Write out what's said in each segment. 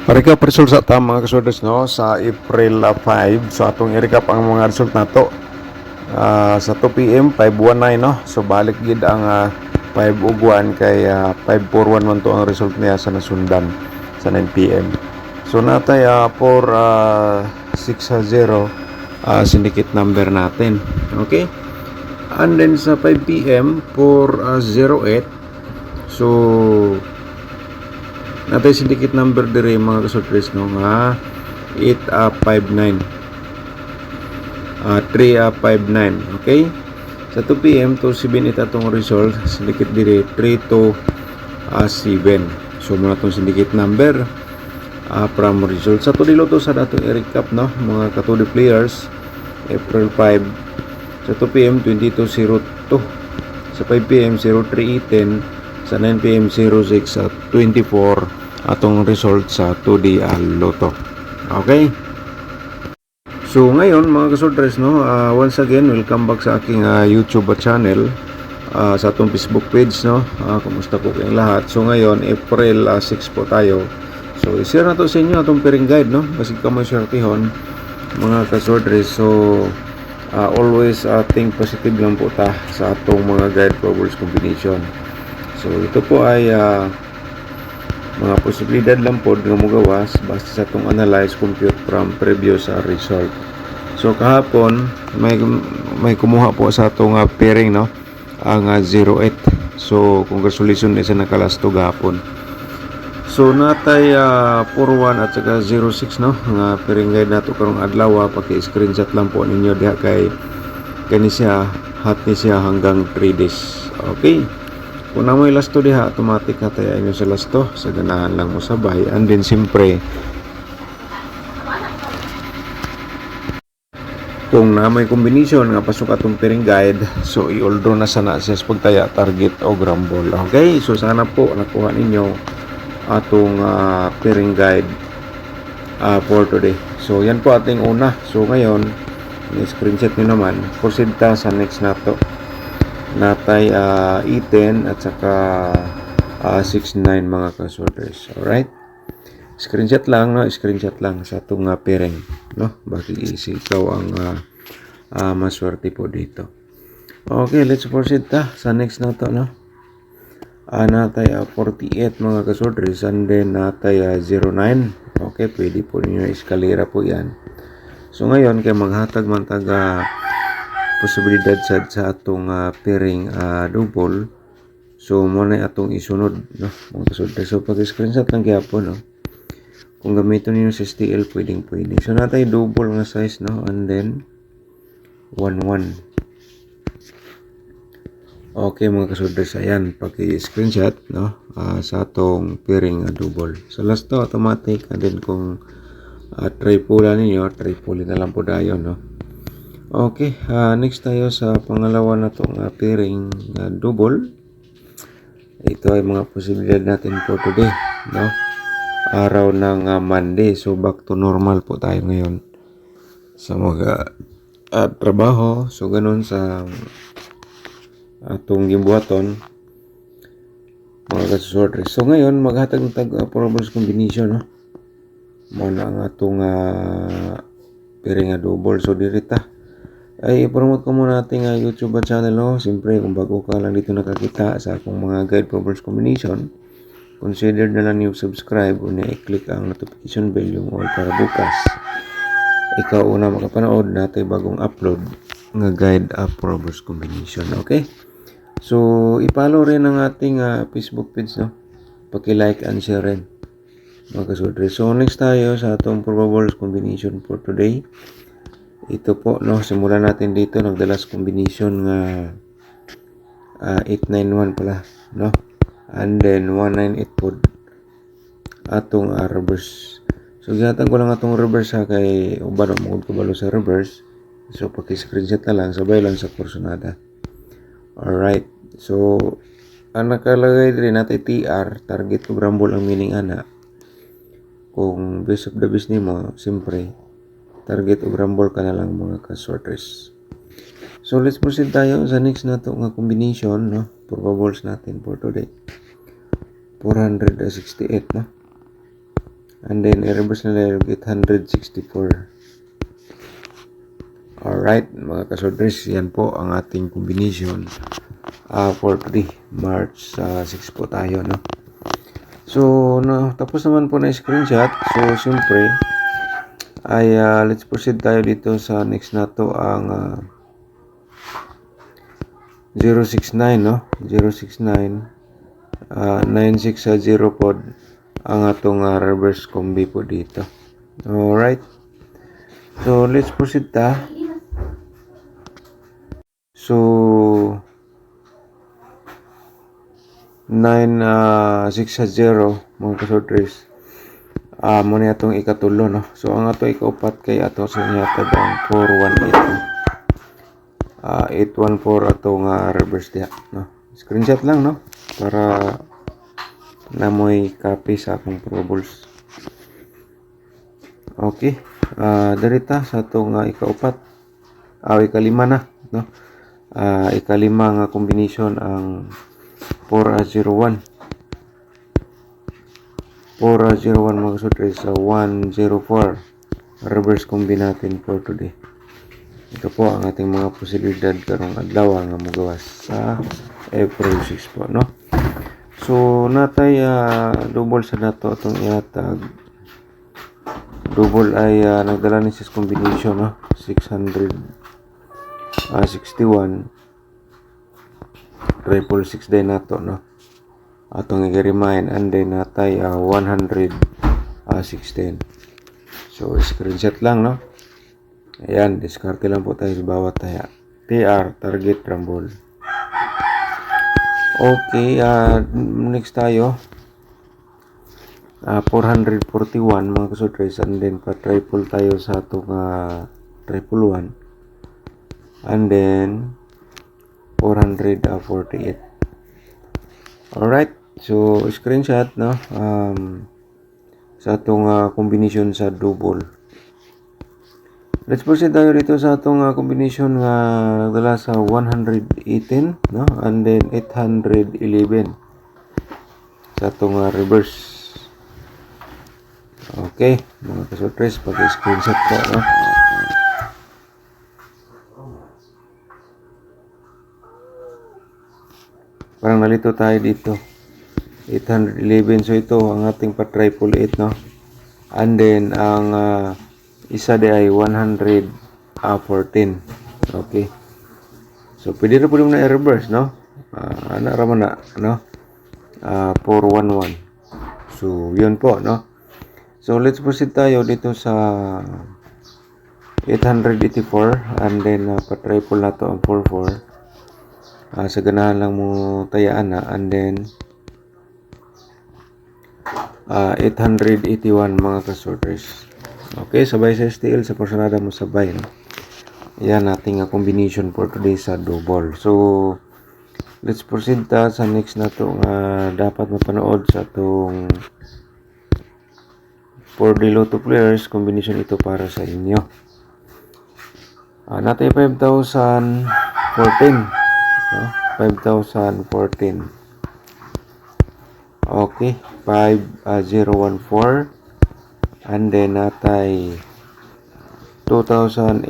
Recap result sa ta mga kasuders no sa April 5. So atong i-recap ang mga result nato sa 2 PM 519 no. So balik gid ang 5 ug 1 kay 541 man to ang result niya sa nasundan sa 9 PM. So natay for 6-0 syndicate number natin. Okay? And then sa 5 PM for 08. So natay syndicate number dire mga kasurprise no nga 859 359. Okay, sa 2 PM to 7 atong result syndicate dire 3 to 7. So muna tong syndicate number from result sa tudilo to sa datong i-recap no mga katude players. April 5 sa 2 PM 2202, sa 5 PM 0318, sa 9 PM 06 at 24 atong result sa 2D Lotto. Okay? So ngayon mga kasurtres no, once again welcome back sa aking YouTube channel, sa atong Facebook page no. Kumusta po kayong lahat? So ngayon April 6 po tayo. So i-share na to sa inyo atong pairing guide no. Basig ka mo swertihon mga kasurtres. So always think positive lang po ta sa atong mga guide Powerball combination. So ito po ay mga posibilidad lang po nga magawas basta sa itong analyze compute from previous result. So kahapon may kumuha po sa itong pairing no ang 08. So congratulations sa nakalasto gahapon. So natay 41 at saka 06 no nga pairing guide nato karong adlaw. Paki-screenshot lang po ninyo diha kay kani siya hot ni siya hanggang 3 days. Okay. Kung na mo'y lasto diha, automatic na tayo inyo sa lasto. Sa ganahan lang mo sabay. And then, siyempre, kung na may combination nga pasok atong pairing guide, so i-all-draw na sana siya sa pagtaya, target o grumble. Okay? So, sana po nakuha ninyo atong pairing guide for today. So, yan po ating una. So, ngayon, screenshot nyo naman. Proceed ta sa next nato. Natay 10 at saka 69 mga kasorters. Alright? Screenshot lang no, screenshot lang sa itong pairing no. Bakit ikaw ang maswerte po dito. Okay, let's proceed ta sa next na to no. Natay 48 mga kasorters, and then natay 09. Okay, pwede po ninyo eskalera po yan. So ngayon kay maghatag man taga posibilidad sa atong pairing double. So muna atong isunod no mga kasulta. So pag screenshot lang gyapon no, kung gamiton niyo sa STL pwede. So natay double nga size no, and then 11. Okay mga kasulta, ayan paki-screenshot no sa atong pairing double. So last to automatic, and then kung triple ninyo, triple na lang po dayon no. Okay, next tayo sa pangalawa na itong pairing double. Ito ay mga posibilidad natin for today, no? Araw ng Monday. So, back to normal po tayo ngayon sa mga trabaho. So, ganun sa atong gimbuhaton, mga kasusortes. So, ngayon, maghatag ng Powerball combination, no? Muna ang atong pairing double. So, dirita ay promote ko muna ating YouTube channel no. Siyempre kung bago ka lang dito nakakita sa akong mga guide Powerball combination, consider na lang yung subscribe o i-click ang notification bell yung all para bukas ikaw una makapanood natin bagong upload nga guide Powerball combination. Okay, so i-follow rin ang ating Facebook page no, paki-like and share rin mga kasudre. So next tayo sa atong Powerball combination for today. Ito po no, simulan natin dito nagdalas combination nga 891 pala no, and then 198 po atong reverse. So ginatan ko lang atong reverse kay uban mo ko balo sa reverse. So paki-screenshot na lang, sabay lang sa kursunada. Alright, so ang nakalagay din natin TR, target to grumble ang meaning ana. Kung base of the base nimo, siyempre target o grumble ka na lang mga kasorters. So let's proceed tayo sa next na to nga combination no, probables natin for today. 468 no. and then i-reverse nila yung 864. Alright, mga kasodres, yan po ang ating combination for today, March 6 po tayo, no? So, tapos naman po na screenshot. So, siyempre, ay let's proceed tayo dito sa next na to, ang 069, no? 069, 960 po ang atong reverse combi po dito. Alright. So, let's proceed ta. So, 960 mga kasodres. Muna itong ikatulo, no? So, ang ato ikaupat kay ato sa inyatag ang 418. 814 atong reverse diha, no? Screenshot lang, no? Para namoy copy sa akong probables. Okay. Darita sa atong ikaupat. Ikalima na, no? Ikalima nga combination ang 401. 401 mga kasodres sa 104. Reverse combi natin for today. Ito po ang ating mga posibilidad karong adlaw nga mogawas sa April 6 po, no? So natay double sa nato atong ihatag. Double ay nagdala ni sis combination, no? 661 triple 6 din nato, no? Atong i-remind, and then natay 116. So screenshot lang, no? Ayan, discard lang po tayo sa bawat taya. TR, target rumble. Okay, next tayo. 441 mga kasodres, and then pa triple tayo sa atong triple 1, and then 448. Alright, so screenshot, no? Sa atong combination sa double. Let's proceed tayo dito sa atong combination nga nagdala sa 118, no? And then 811 sa atong reverse. Okay, mga kasodres, pag-screenshot ko, no? Parang nalito tayo dito. 811. So ito ang ating pa triple 8, no? And then ang isa di ay 114. Okay. So pwede na po na i-reverse, no? Ana raman na, no? 411. So yun po, no? So let's proceed tayo dito sa 884, and then pa triple na to ang 44. Sa ganahan lang mo tayaan na, and then 881 mga kasorders. Okay, sabay sa STL sa personada mo sabay, no? Yan ating combination for today sa double. So let's proceed ta sa next na to nga dapat mapanood sa itong for the Lotto players. Combination ito para sa inyo. Natay 5,014, no? 5,014. Okay, 5014, and then natay 2,813.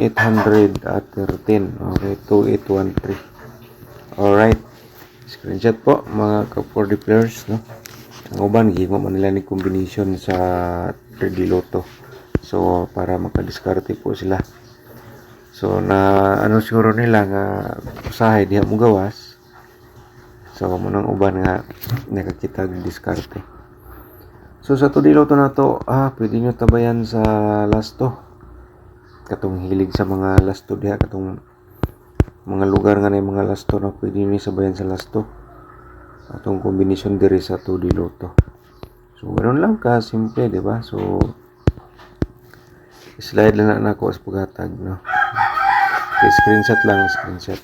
Okay, 2813. Alright, screenshot po mga ka-4D players, no? Ang uban gimo man nila ni combination sa 3D Lotto. So para makadiskarte po sila. So na siguro nila nga usahay diha mo gawas. So munang uban nga nakakita og diskarte. So sa 2D Lotto na to, pwede nyo tabayan sa lasto. Katong hilig sa mga lasto diha, katong mga lugar nga na mga lasto na pwede nyo sabayan sa lasto. Atong combination diri sa 2D Lotto. So ganoon lang ka simple, di ba? So slide lang na ako as paghatag, no? Okay, screenshot lang, screenshot.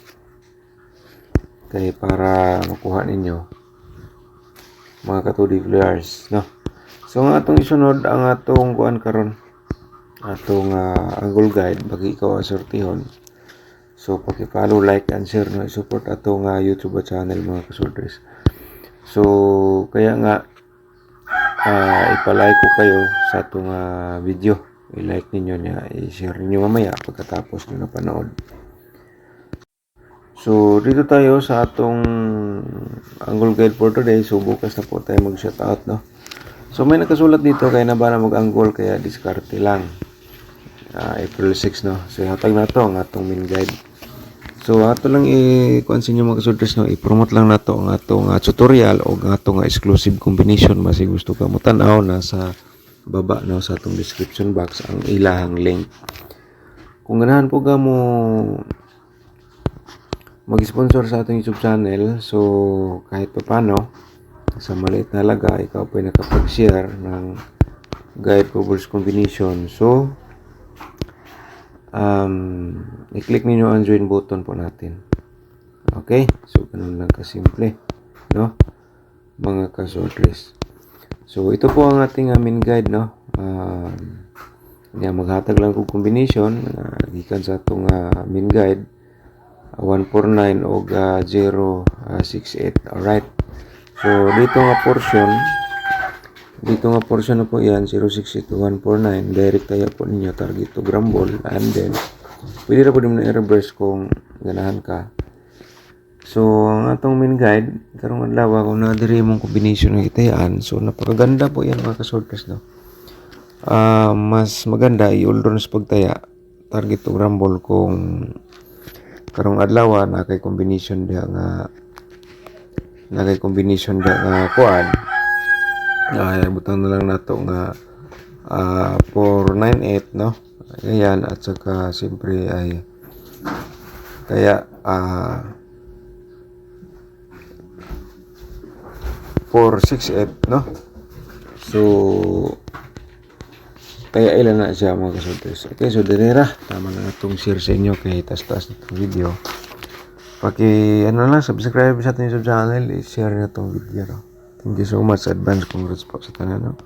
Okay, para makuha ninyo mga ka-2D players, no? So ang atong isunod ang atong kuan karon, atong angle guide bagi ikaw ang sortihon. So paki-follow, like and share, no? I-support atong YouTube channel mga kasorders. So kaya nga ipalike ko kayo sa itong video. I-like ninyo niya, i-share ninyo mamaya pagkatapos nyo napanood. So, dito tayo sa atong angle guide for today. So, bukas na po tayo mag-shoutout, no? So, may nakasulat dito, kaya na ba na mag-angle, kaya diskarte lang. April 6, no? So, hatag na to ang atong main guide. So, ato lang i-consin nyo mga kasulters, no? I-promote lang na to ang atong tutorial o ang atong exclusive combination. Masi gusto ka mo tanaw, nasa baba, no? Sa atong description box, ang ilahang link. Kung ganahan po ka mo mag-sponsor sa ating YouTube channel, so kahit pa paano, sa maliit na halaga, ikaw po ay nakapag-share ng guide covers combination. So, i-click ninyo ang join button po natin. Okay? So, ganun lang kasimple, no? Mga kasorters. So, ito po ang ating main guide, no? Maghatag lang kong combination, gikan sa itong main guide, 149 o 068. Alright. So, dito nga portion na po yan, 068 to 149. Direct tayo po ninyo, target to grumble. And then, pwede na po din na i-reverse kung ganahan ka. So, ang atong main guide, karong adlaw kung nadiri mong combination ng itayaan. So, napakaganda po yan mga kasorters, no? Mas maganda, i-all sa pagtaya, target to grumble kung karong adlaw na kay combination dia nga kuan. Butang na lang nato nga 498, no? Ayan, at saka siyempre ay kaya 468, no? So kaya ilan na siya mga kasulters. Okay, so dinera, tama na itong share sa inyo kay tas-tas na itong video. Subscribe sa ating YouTube channel, i-share na itong video. No? Thank you so much, advance congrats po sa tanan. No?